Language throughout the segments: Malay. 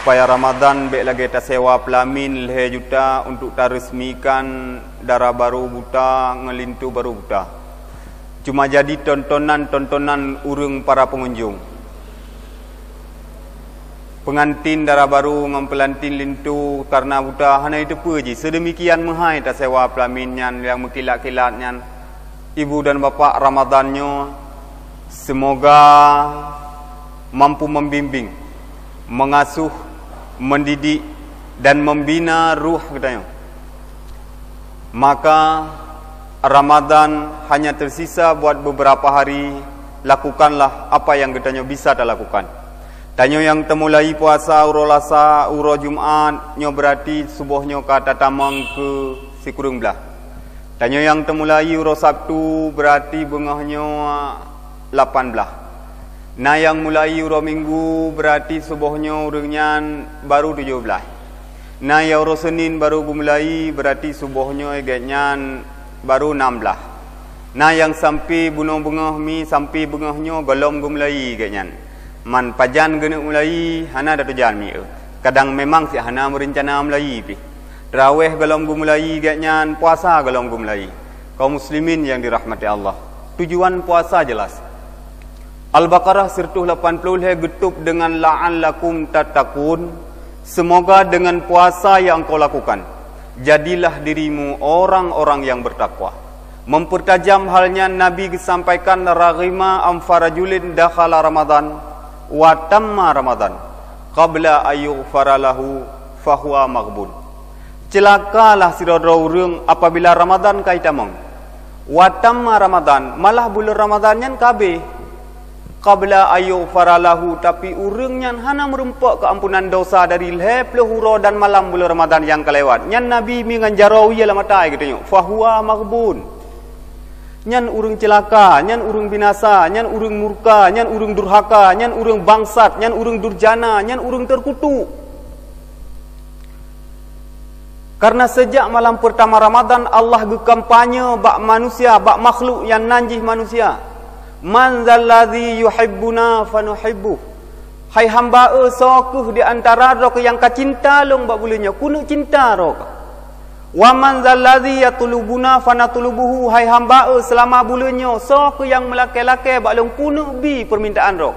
supaya Ramadan bek lagi ta sewa pelamin leh juta untuk ta resmikan darah baru buta ngelintu baru buta. Cuma jadi tontonan urang para pengunjung. Pengantin darah baru ngampelantin lintu karena buta hana itu puji. Sedemikian mahai ta sewa pelamin nyan yang mengkilat-kilat nyan. Ibu dan bapa Ramadannya semoga mampu membimbing, mengasuh, mendidik dan membina ruh katanya. Maka Ramadan hanya tersisa buat beberapa hari, lakukanlah apa yang katanya bisa ta lakukan. Tanyo yang temulai puasa uro lasa uro Jumat nyo berarti subuhnya kata tamang ke sikurung belah. Tanyo yang temulai uro Sabtu berarti bengahnya 18. Nah yang mulai uro Minggu berarti subuhnya urangnya baru 17. Nah yang uro Senin baru mulai berarti subuhnya egenya baru 16. Nah yang sampai bunuh bengah mi sampai bengahnya golong mulai egenya. Man pajan gena mulai hana dah tujan mi. Kadang memang si hana merencana mulai pi. Tarawih golong mulai egenya, puasa golong mulai. Kaum muslimin yang dirahmati Allah. Tujuan puasa jelas. Al-Baqarah 180 getup dengan la'allakum tattaqun. Semoga dengan puasa yang kau lakukan, jadilah dirimu orang-orang yang bertakwa. Mempertajam halnya Nabi sampaikan raghima amfarajulin dakhala Ramadan wa tamma Ramadan qabla ayyughfara lahu fahuwa maghbun. Celakalah sira-sira urang apabila Ramadan kaitamang. Wa tamma Ramadan malah bulan Ramadannya kabeh. Qabla ayyughfara lahu tapi urangnya hana merempak keampunan dosa dari lehplah huro dan malam bulan Ramadan yang kelewat. Nyan Nabi mi nganjarawi la matai katanya. Fahuwa maghbun. Nyan urang celaka, nyan urang binasa, nyan urang murka, nyan urang durhaka, nyan urang bangsat, nyan urang durjana, nyan urang terkutuk. Karena sejak malam pertama Ramadan Allah gekampanye bak manusia, bak makhluk yang nanjih manusia. Man zalladzi yuhibbuna fanuhibbuh. Hai hamba sokuh di antara rok yang kacinta long bak bulanya kuno cinta rok. Wa man zalladzi yatulubuna fanatulubuhu. Hai hamba selama bulanya sokuh yang melake-lake bak long kuno bi permintaan rok.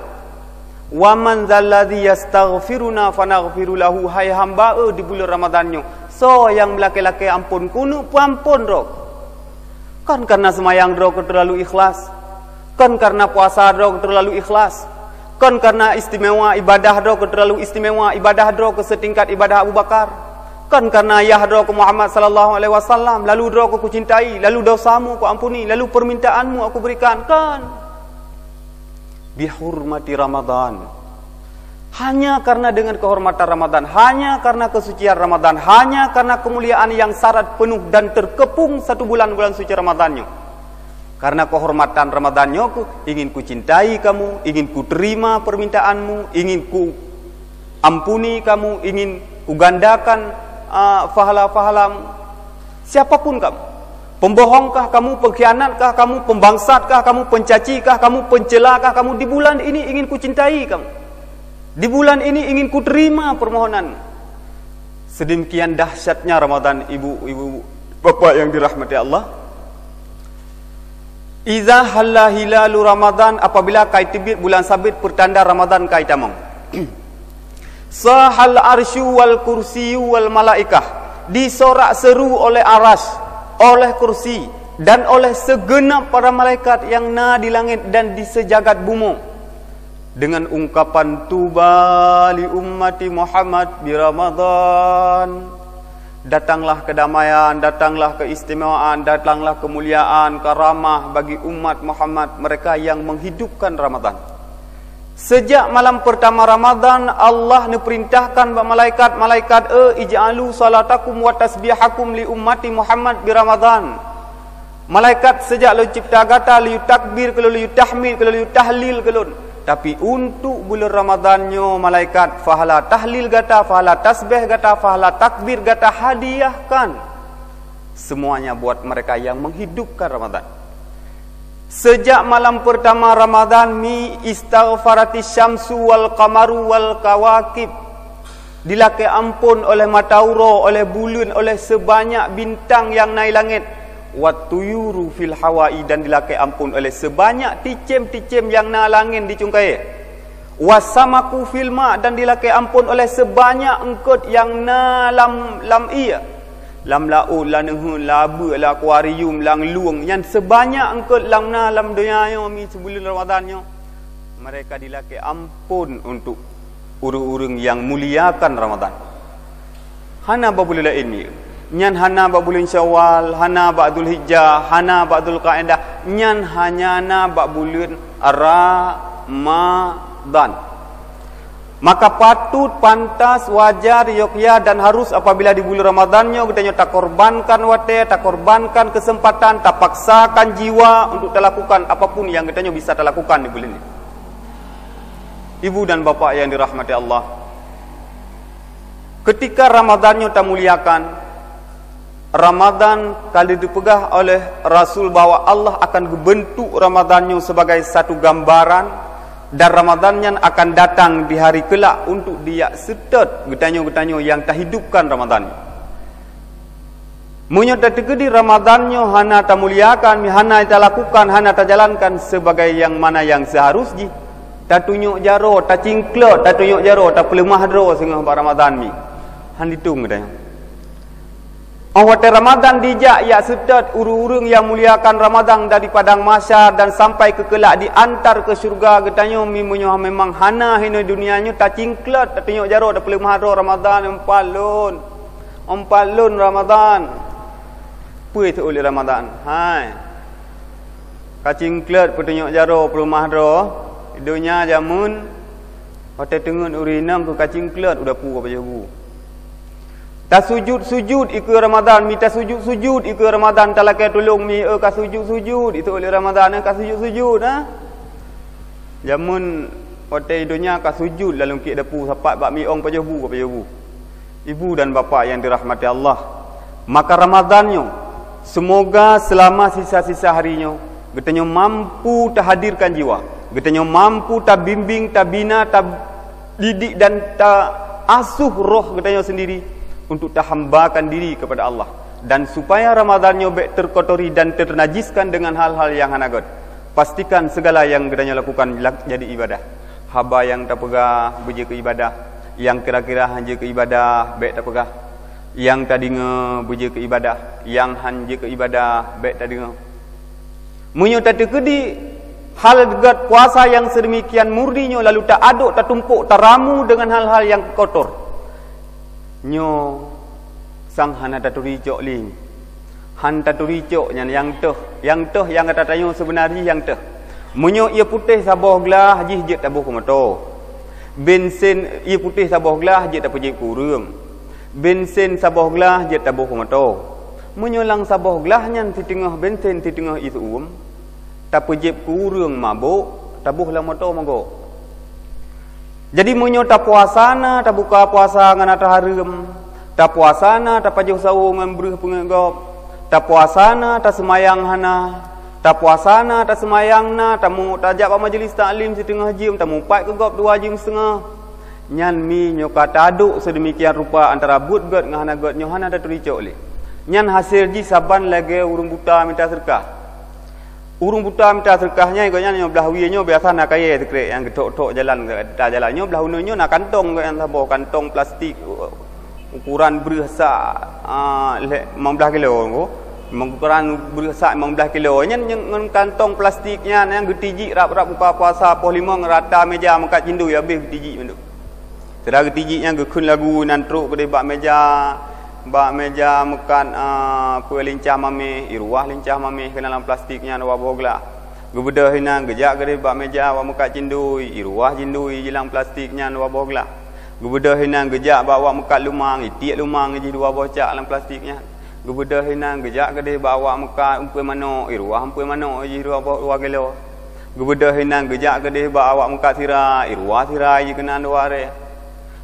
Wa man zalladzi yastaghfiruna fanaghfiru lahu. Hai hamba di bulan Ramadannya so yang melaki-laki ampun kuno ampun rok. Kan karena semayang rok terlalu ikhlas. Kan karena puasa rok terlalu ikhlas. Kan karena istimewa ibadah rok terlalu istimewa ibadah rok setingkat ibadah Abu Bakar. Kan karena ayah rok Muhammad sallallahu alaihi wasallam, lalu rok aku cintai, lalu dosamu aku ampuni, lalu permintaanmu aku berikan. Kan bihurmati Ramadan. Hanya karena dengan kehormatan Ramadan, hanya karena kesucian Ramadan, hanya karena kemuliaan yang syarat penuh dan terkepung satu bulan suci Ramadannya. Karena kehormatan Ramadannya ingin ku cintai kamu, ingin ku terima permintaanmu, ingin ku ampuni kamu, ingin ku gandakan pahala-pahalamu. Siapapun kamu, pembohongkah kamu, pengkhianatkah kamu, pembangsatkah kamu, pencacikah kamu, pencelakah kamu, di bulan ini ingin ku cintai kamu. Di bulan ini ingin ku terima permohonan. Sedemikian dahsyatnya Ramadan, ibu-ibu bapak yang dirahmati Allah. Iza halla hilalu Ramadan, apabila kai tibit bulan sabit pertanda Ramadan kai tamang. Sahal arsyu wal kursiyu wal malaikah, disorak seru oleh aras, oleh kursi dan oleh segenap para malaikat yang na di langit dan di sejagat bumi. Dengan ungkapan tuba li ummati Muhammad bi Ramadan. Datanglah kedamaian, datanglah keistimewaan, datanglah kemuliaan, karamah bagi umat Muhammad, mereka yang menghidupkan Ramadan. Sejak malam pertama Ramadan Allah neperintahkan malaikat ij'alu salatakum wa tasbihakum li ummati Muhammad bi Ramadan. Malaikat sejak lu cipta gata, lu takbir, kalau lu tahmid, kalau lu tahlil, kalau. Tapi untuk bulan Ramadannya malaikat fahala tahlil gata, fahala tasbih gata, fahala takbir gata, hadiahkan semuanya buat mereka yang menghidupkan Ramadan. Sejak malam pertama Ramadan mi istaghfarati syamsu wal qamaru wal kawakib, dilake ampun oleh matauro, oleh bulan, oleh sebanyak bintang yang naik langit. Watuyuru fil hawai, dan dilake ampun oleh sebanyak ticem-ticem yang na langit dicungkai. Wasamaku fil ma, dan dilake ampun oleh sebanyak engkut yang na lam iya. Lam laut, la nehun, la abu, la akuarium, lang luang, yang sebanyak engkut lam na lam dunia yo mi sebulan Ramadannya. Mereka dilake ampun untuk urang-urang yang muliakan Ramadan. Hana babul lain ni. Nyan hana ba bulan Syawal, hana ba Dzul Hijjah, hana ba Dzul Qa'dah, nyan hanya na ba bulan Ramadan. Maka patut, pantas, wajar, yokya dan harus apabila di bulan Ramadannya kita tak korbankan wate, tak korbankan kesempatan, tak paksakan jiwa untuk lakukan apapun yang kita bisa lakukan di bulan ini. Ibu dan bapak yang dirahmati Allah, ketika Ramadannya tak muliakan, Ramadan kali dipegah oleh Rasul bahwa Allah akan bentuk Ramadannya sebagai satu gambaran, dan Ramadannya akan datang di hari kelak untuk dia setet getanyo-getanyo yang tak hidupkan Ramadan. Munyo tak tegedi Ramadannya hana tak muliakan, hana tak lakukan, hana tak jalankan sebagai yang mana yang seharusnya. Tak tunjuk jaro, tak cingklot, tak tunjuk jaro, tak pelemah dro sengah Ramadan ni. Han ditung getanyo. Awat Ramadan dijak ya sedat urung-urung yang muliakan Ramadan dari padang mahsyar dan sampai ke kelak diantar ke syurga getanyo mimunyo memang hana hina dunianya tak cingklat tak tengok jaro tak boleh maharo Ramadan empalun Ramadan puai tu oleh Ramadan hai ka cingklat petengok jaro perlu maharo dunia jamun hotel tengun urinam ke ka cingklat udah pu apa jabu. Tak sujud ikut Ramadan, minta sujud ikut Ramadan, talakai tolong mi ka sujud itu oleh Ramadan ka sujud ha. Jamun hotel dunia ka sujud lalu kik depu sapat bak mi ong pajabu apa jabu. Ibu dan bapa yang dirahmati Allah, maka Ramadannya semoga selama sisa-sisa harinya getanyo mampu terhadirkan jiwa, getanyo mampu tak bimbing, tak bina, tak didik dan tak asuh roh getanyo sendiri untuk hambakan diri kepada Allah, dan supaya Ramadannya baik terkotori dan ternajiskan dengan hal-hal yang hanagot. Pastikan segala yang gedanya lakukan jadi ibadah. Haba yang tak pegah beje ke ibadah, yang kira-kira hanja ke ibadah baik tak pegah, yang tak dengar beje ke ibadah, yang hanja ke ibadah baik tak dengar. Munyo tak tekedi hal degat puasa yang sedemikian murninya lalu tak aduk, tak tumpuk, tak ramu dengan hal-hal yang kotor. Nyo sang hana taturicok ling han taturicok yang kata tayo sebenarnya yang teh munyo ia putih saboh gelah jih je tabuh kumato bensin ia putih saboh gelah je tak pejik kurung bensin saboh gelah je tabuh kumato munyo lang saboh gelah nyan di tengah bensin di tengah itu tak pejik kurung mabuk tabuh lah moto manggo. Jadi munyo tak puasana, tak buka puasa dengan ata haram, tak puasana, tak pajuh sahur dengan berih pengegop, tak puasana, tak semayang hana, tak puasana, tak semayang na, tak mu tajak majlis taklim setengah jam, tak mu pai ke gop 2 jam setengah. Nyan mi nyo kata aduk sedemikian rupa antara but god dengan hana god nyo hana dah tericok le. Nyan hasil ji saban lagi urung buta minta sedekah. Urung buta minta sedekahnya ikutnya nyo belah wienyo biasa nak kaya sekre yang getok-tok jalan ke jalannya belah ununyo nak kantong yang sabo kantong plastik ukuran berasa 15 kilo ko ukuran berasa 15 kilo nyen kantong plastiknya yang getiji rap-rap buka puasa poh 5 ngerata meja mangkat cindu ya habis getiji menduk. Sedar getijinya gekun lagu nantruk ke bak meja mekan lincah mame iruah lincah mame ke dalam plastiknya wa bogla gebedah hina gejak gede bak meja wa mekat cindui iruah cindui jilang plastiknya wa bogla gebedah hina gejak bawa mekat lumang itiak lumang ji dua bocak dalam plastiknya Gebedah hinang gejak gede bawa Mekah umpai mano irwah umpai mano irwah bawa gelo. Gebedah hinang gejak gede bawa Mekah tira irwah tira je kena duare.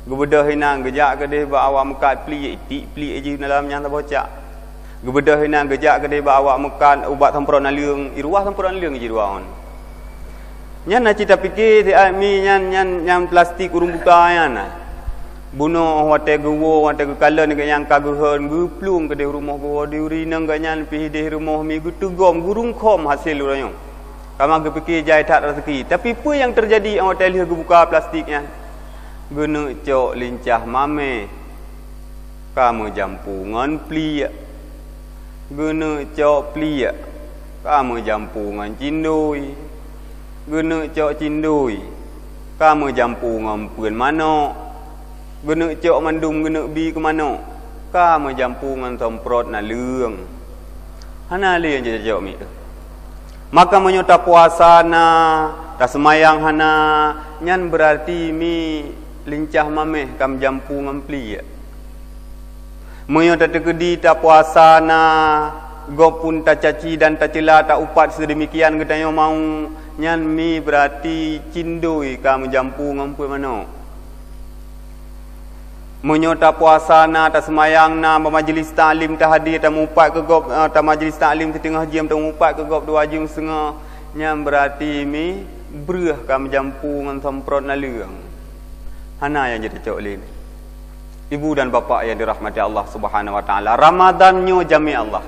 Gebedah hinang gejak gede bawa Mekah pli je dalam yang terbocak. Gebedah hinang gejak gede bawa Mekah ubat tempron liung irwah tempron liung je duaon. Nyan nak cita fikir ti mi nyan plastik urung buka yan. Bunuh wate gewo wate kala ni yang kaguhon guplung ke di rumah gewo di urinang ganyan pi di rumah mi gutugom gurung khom hasil urang. Kama ge fikir jai tak rezeki. Tapi apa yang terjadi awak tali buka plastiknya? Guna cok lincah mame. Kamu jampungan plia. Guna cok plia. Kamu jampungan cindui. Guna cok cindui. Kamu jampungan pun mano. Guna cok mandum guna bi ke mana? Kamu jampungan semprot na leung. Hana le yang jadi cok mi tu. Maka menyota puasa na, tak semayang hana, nyan berarti mi lincah mameh kam jampungan pli. Menyota tekedi tak puasa na, gopun tak caci dan tak cela tak upat sedemikian kita yang mau, nyan mi berarti cindui kam jampungan pun mana? Menyota puasa na tak semayang na majlis taklim tak hadir tak mupat ke gop tak majlis taklim setengah jam tak mupat ke gop 2 jam setengah nyam berarti mi berah kam jampu ngan semprot na leung. Hana yang jadi cok lin. Ibu dan bapa yang dirahmati Allah Subhanahu wa taala, Ramadannya jami Allah.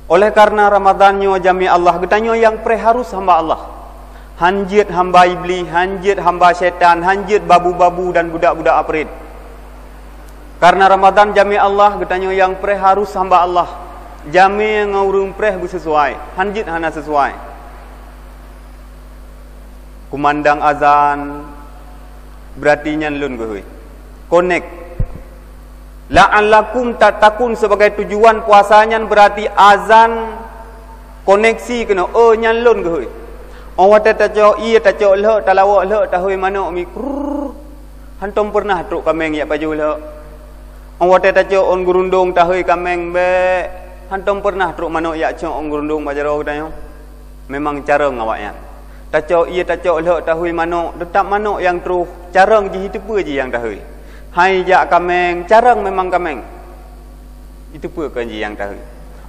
Oleh karena Ramadannya jami Allah, getanyo yang harus hamba Allah. Hanjit hamba iblis, hanjit hamba syaitan, hanjit babu-babu dan budak-budak aprit. Karena Ramadan jami Allah, getanyo yang harus hamba Allah. Jami yang ngurung bersesuai, hanjit hana sesuai. Kumandang azan, berarti nyan lun gehui. Connect. La'allakum tatakun sebagai tujuan puasanya berarti azan koneksi kena nyan lun gehui. Awak tak cok iya tak cok le tak lawak le tak hui mana mi krrr. Hantom pernah truk kameng ya baju le. Awak tak cok on gurundung tak hui kameng be. Hantom pernah truk mana ya cok on gurundung bajaro katanya. Memang cara ngawaknya. Tak cok iya tak cok le tak hui mana tetap mana yang terus cara ji itu apa ji yang tak hui. Hai jak kameng carang memang kameng. Itu apa kan ji yang tak hui.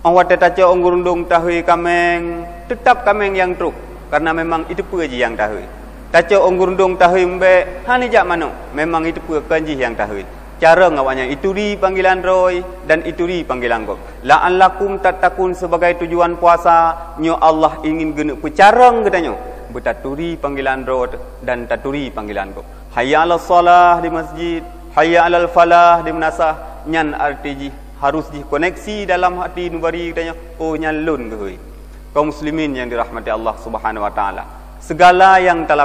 Awak tak cok on gurundung tak hui kameng tetap kameng yang terus. Karena memang itu pun yang tahu. Taco onggurundung tahu mbe, hani jak mano. Memang itu pun kanji yang tahu. Cara ngawanya itu di panggilan roy dan itu di panggilan gop. La'allakum tatakun sebagai tujuan puasa, nyo Allah ingin gena pecarang katanya. Bertaturi panggilan roy dan taturi panggilan gop. Hayya 'alas shalah di masjid, hayya 'alal falah di menasah, nyan arti harus dikoneksi dalam hati nubari katanya. Oh nyan lun geui. Kaum muslimin yang dirahmati Allah Subhanahu wa taala, segala yang kita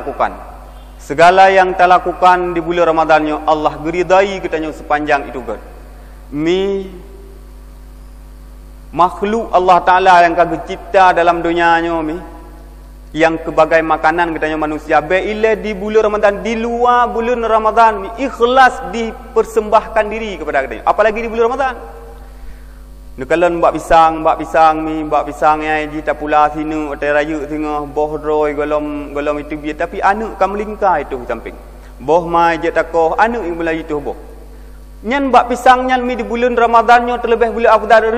lakukan di bulan Ramadannya Allah geridai kitanya sepanjang itu gad. Mi makhluk Allah taala yang kagak cipta dalam dunianya mi yang kebagai makanan kitanya manusia be ile di bulan Ramadan, di luar bulan Ramadan mi ikhlas dipersembahkan diri kepada kitanya, apalagi di bulan Ramadan. Nekalan bak pisang mi bak pisang yang ji tak pula sini hotel raya tengah boh roy golom itu biar tapi anak kam lingkai itu samping boh mai je takoh anak yang Melayu itu boh nyan bak pisang nyan mi di bulan Ramadannya terlebih bulan afdal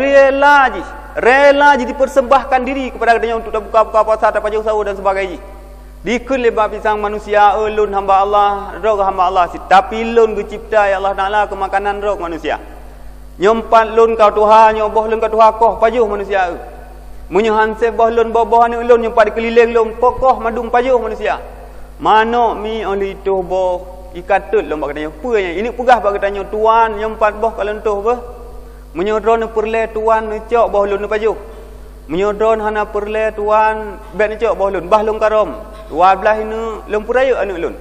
rela ji dipersembahkan diri kepada katanya untuk buka puasa tak pajak sahur dan sebagainya. Dikun le bak pisang manusia ulun hamba Allah rog hamba Allah tapi lun dicipta ya Allah Taala ke makanan rog manusia. Nyompat lun kau Tuhan, nyoboh lun kau Tuhan koh pajuh manusia. Munyahan se boh lun boh anu lun nyompat dikeliling lun kokoh madung pajuh manusia. Mano mi oli tu boh ikatut lun bak katanya. Puanya ini pegah bak katanya tuan nyompat boh kalau tuh boh. Menyodron perle tuan cok boh lun pajuh. Menyodron hana perle tuan bet cok boh lun bah lun karom. 12 ini lun puraya anu lun.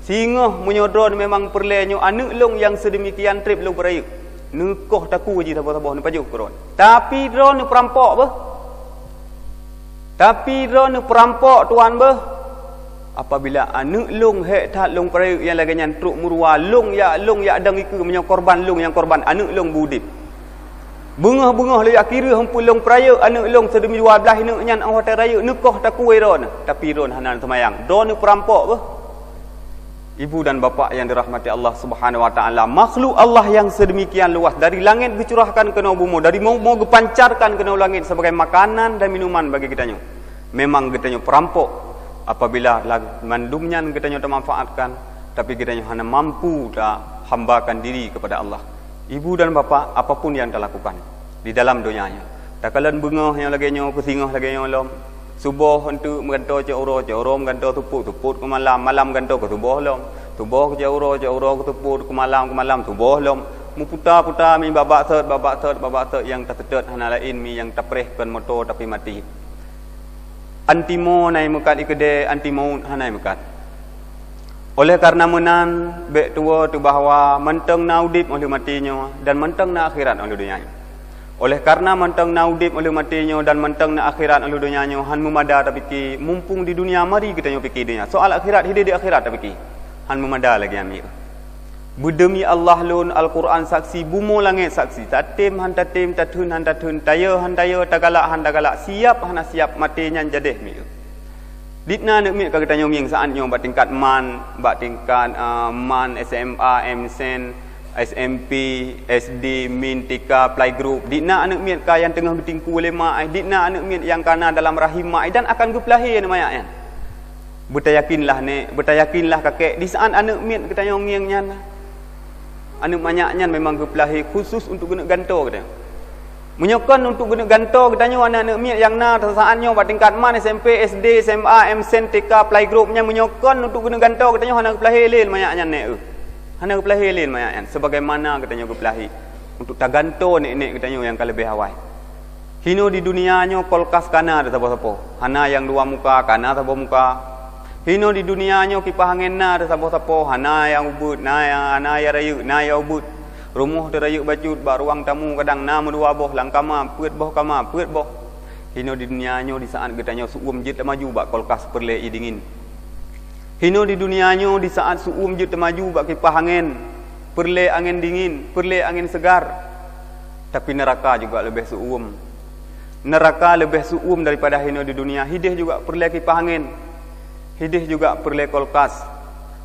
Singoh menyodron memang perle nyo anu lun yang sedemikian trip lun puraya. Nukoh taku je tabah-tabah ni pajuk keron. Tapi drone ni perampok bah. Tapi drone ni perampok tuan bah. Apabila anak long hek tak long perayuk yang lagi nyantruk murwa long ya dang iku menyo korban long yang korban anak long budip. Bungah-bungah le akhirnya hempul long peraya anak long sedemi 12 nak nyan ang hotel raya nekoh takuai ron tapi ron hanan semayang don ni perampok bah. Ibu dan bapa yang dirahmati Allah Subhanahu wa taala, makhluk Allah yang sedemikian luas dari langit dicurahkan ke bumi, dari mau gepancarkan ke langit sebagai makanan dan minuman bagi kitanya. Memang kitanya perampok apabila mandumnya kitanya termanfaatkan, tapi kitanya hanya mampu tak hambakan diri kepada Allah. Ibu dan bapa apapun yang kita lakukan di dalam dunianya. Tak kalan bengah yang lagi nyo kesingah lagi nyo lom. Subuh untuk mengganto coro mengganto tuput ke malam ganto ke subuh lom. Subuh ke coro ke tuput ke malam subuh lom. Mu putar mi babak set yang tertetet hana lain mi yang terprehkan motor tapi mati. Antimo nai mekat ikede antimo hanai mekat. Oleh karena menan bek tua tu bahawa menteng na udip oleh matinya dan menteng na akhirat oleh dunianya. Oleh karena menteng na udip oleh matinya dan menteng na akhirat oleh dunianya, han memada tapi ki mumpung di dunia mari kita nyo fikir dunia. Soal akhirat hidup di akhirat tapi ki han memada lagi amir. Berdemi Allah lun Al-Quran saksi, bumo langit saksi. Tatim han tatim, tatun han tatun, taya han taya, tagalak han tagalak, siap han siap matinya jadeh mir. Ditna nak mit kita nyoming saat nyom bat tingkat man SMA, MSen, SMP, SD, min tika playgroup. Ditna anak mit ka yang tengah bertingku oleh mak, ditna anak mit yang kana dalam rahim mak dan akan gepelahi nama ya. Bertayakinlah kakek di saat anak mit kita nyoming nyan. Anak banyaknya memang gepelahi khusus untuk guna ganto kita. Menyokon untuk guna ganto katanya anak-anak miat yang na saatnya buat tingkat man SMP, SD, SMA, MSen, TK, playgroupnya menyokon untuk guna ganto katanya anak kepelahi lil mayaknya nek. Anak kepelahi lil mayaknya sebagaimana katanya kepelahi untuk tak ganto nek katanya yang lebih awal. Hino di dunianya kolkas kana ada sapa-sapa. Hana yang dua muka kana sapa muka. Hino di dunianya kipas angin na ada sapa-sapa. Hana yang ubud, na ya rayu, na ya ubud. Rumah terayuk bacut bak ruang tamu kadang nama dua boh langkama puet boh hino di dunianya di saat getanya suum jit maju bak kolkas perle dingin. Hino di dunianya di saat suum jit maju bak kipas angin perle angin dingin, perle angin segar. Tapi neraka juga lebih suum. Neraka lebih suum daripada hino di dunia. Hidih juga perle kipas angin, hidih juga perle kolkas.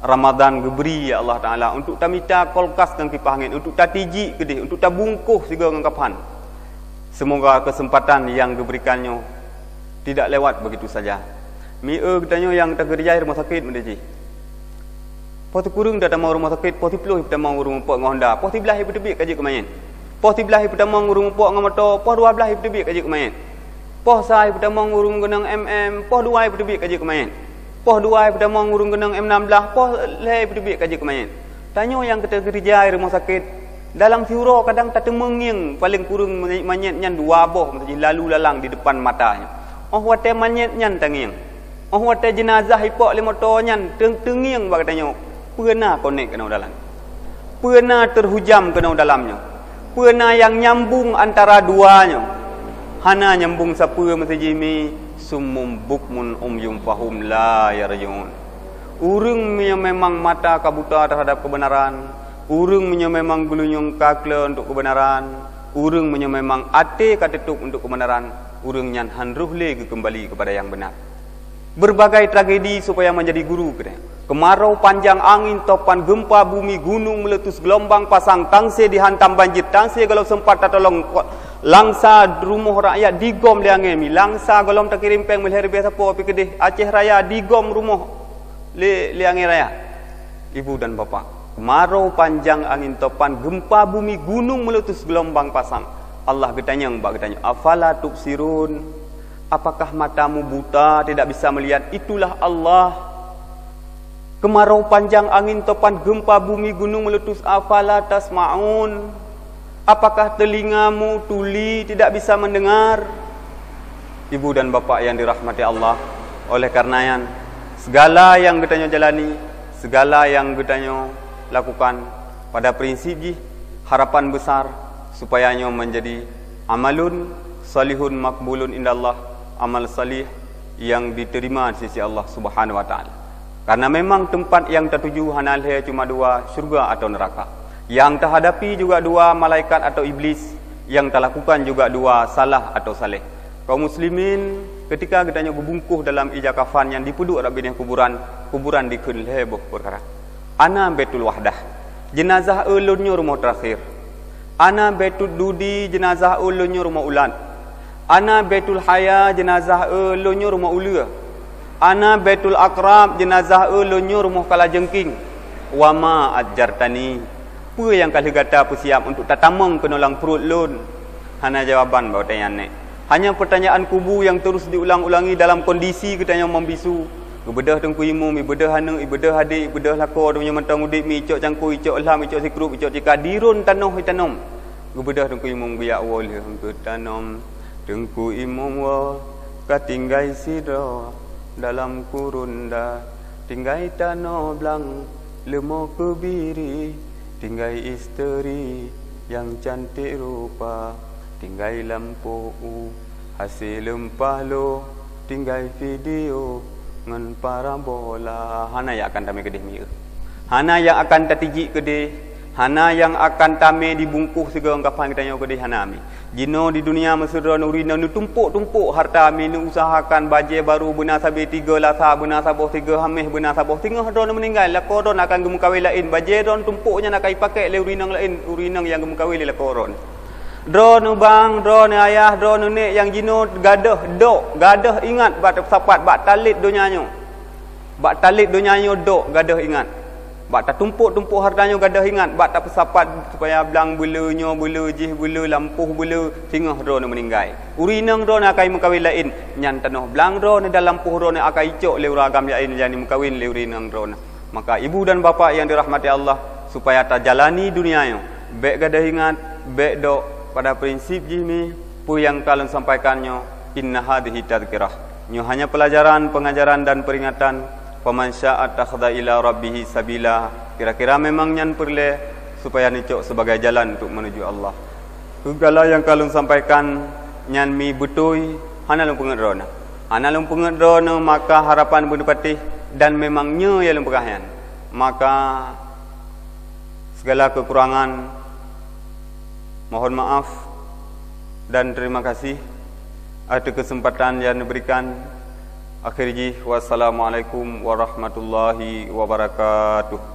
Ramadan geberi ya Allah Ta'ala untuk tamita kolkas dan kipas angin, untuk tatiji kedih, untuk tabungkuh siga ngangkapan. Semoga kesempatan yang diberikannya tidak lewat begitu saja. Mi'e katanya yang tergerjai rumah sakit mendeji. Poti kurung dah tamau rumah sakit, poti peluh kita mau rumah pok Honda, poti belah ibu tebik kaji kemain. Poti belah ibu tamau rumah pok ngamoto, poh 12 ibu tebik kaji kemain. Poh sai ibu tamau rumah genang poh 2 ibu tebik kaji kemain. Poh 2 pada mau ngurung genang M16, poh leh berdebik kaji kemain. Tanya yang kita kerja rumah sakit dalam siuro kadang tak temenging paling kurung manyet nyan 2 boh mesti lalu lalang di depan matanya. Oh wate manyet nyan tanging. Oh wate jenazah ipok le motor nyan tenging bak tanya. Pernah konek kena dalam. Pernah terhujam kena dalamnya. Pernah yang nyambung antara duanya. Hana nyambung siapa mesti jimi summum bukmun umyum fahum la yarjun. Urang yang memang mata kabuta terhadap kebenaran, urang yang memang gulunyung kakle untuk kebenaran, urang yang memang ate katetuk untuk kebenaran, urang yang hanruhle kembali kepada yang benar. Berbagai tragedi supaya menjadi guru kita. Kemarau panjang, angin topan, gempa bumi, gunung meletus, gelombang pasang, tangse dihantam banjir, tangse kalau sempat tak tolong, langsa rumah rakyat digom liangemi, langsa golom tak kirim peng melher biasa po api kedih Aceh Raya digom rumah liangi raya. Ibu dan bapa, kemarau panjang, angin topan, gempa bumi, gunung meletus, gelombang pasang. Allah bertanya, afala tubsirun? Apakah matamu buta tidak bisa melihat? Itulah Allah. Kemarau panjang, angin topan, gempa bumi, gunung meletus, afala tasma'un? Apakah telingamu tuli tidak bisa mendengar? Ibu dan bapa yang dirahmati Allah, oleh karenanya segala yang kita jalani, segala yang kita lakukan pada prinsip harapan besar supayanya menjadi amalun salihun makbulun indallah, amal salih yang diterima di sisi Allah Subhanahu wa taala. Karena memang tempat yang tertuju hanalhe cuma 2, syurga atau neraka. Yang terhadapi juga 2, malaikat atau iblis. yang tak lakukan juga dua salah atau saleh. Kaum muslimin ketika kita berbungkuh dalam ija kafan yang dipuduk rabinah kuburan dikun leboh perkara. Ana betul wahdah. Jenazah ulunnya rumah terakhir. Ana betul dudi jenazah ulunnya rumah ulan. Ana betul haya jenazah ulunnya rumah ulia. Ana betul akrab jenazah ulunnya rumah kala jengking. Wama ajartani. Apa yang kali kata apa siap untuk tatamang kenolang perut lun? Hana jawaban bawa tanya. Hanya pertanyaan kubu yang terus diulang-ulangi dalam kondisi kita yang membisu. Ibedah tengku imu, ibedah hana, ibedah hadik, ibedah lakor, dunia mentang udik, mi icok cangku, icok lam, icok sikrup, icok cika, dirun tanah, hitanam. Ibedah tengku imu, biak wal, ke tanam. Tengku imu wa, katinggai sidra, dalam kurun dah. Tinggai tanah belang, lemah kebiri, tinggai isteri, yang cantik rupa. Tinggai lampu, hasil lempah lo, tinggai video. Ngan parabola hana yang akan tame kedih mieu hana yang akan tatiji kedih hana yang akan tame dibungkuh segala kapan kita nyo kedih hana mi jino di dunia mesra nurina nu tumpuk-tumpuk harta mi nu usahakan baje baru benar sabe 3 lasa benar saboh 3 hameh benar saboh tengah don meninggal lakoron akan gemukawil lain baje don tumpuknya nak kai pakai le urinang lain urinang yang gemukawil lakoron drone bang, drone ayah, drone nek yang jino gadah dok, gadah ingat bat sapat bat talit donyanyo. Bat talit donyanyo dok gadah ingat. Bat tak tumpuk-tumpuk hartanya gadah ingat, bat tak pesapat supaya belang belanya, bela jih bela lampuh bela singah drone meninggal. Urinang drone akai mukawin lain, nyan tanah belang drone dalam lampuh drone akai icok le uragam lain jadi mukawin le urinang drone. Maka ibu dan bapa yang dirahmati Allah supaya tak jalani dunianya, baik gadah ingat, baik dok pada prinsip jimi pu yang kalian sampaikannya inna hadhihi tadhkirah nyo hanya pelajaran pengajaran dan peringatan faman syaa takhadha ila rabbih sabila kira-kira memang nyan perle supaya nicok sebagai jalan untuk menuju Allah segala yang kalian sampaikan nyan mi betui hana lung pengadrona maka harapan berdepatih dan memangnya yang lempagahan maka segala kekurangan mohon maaf dan terima kasih atas kesempatan yang diberikan. Akhirnya wassalamualaikum warahmatullahi wabarakatuh.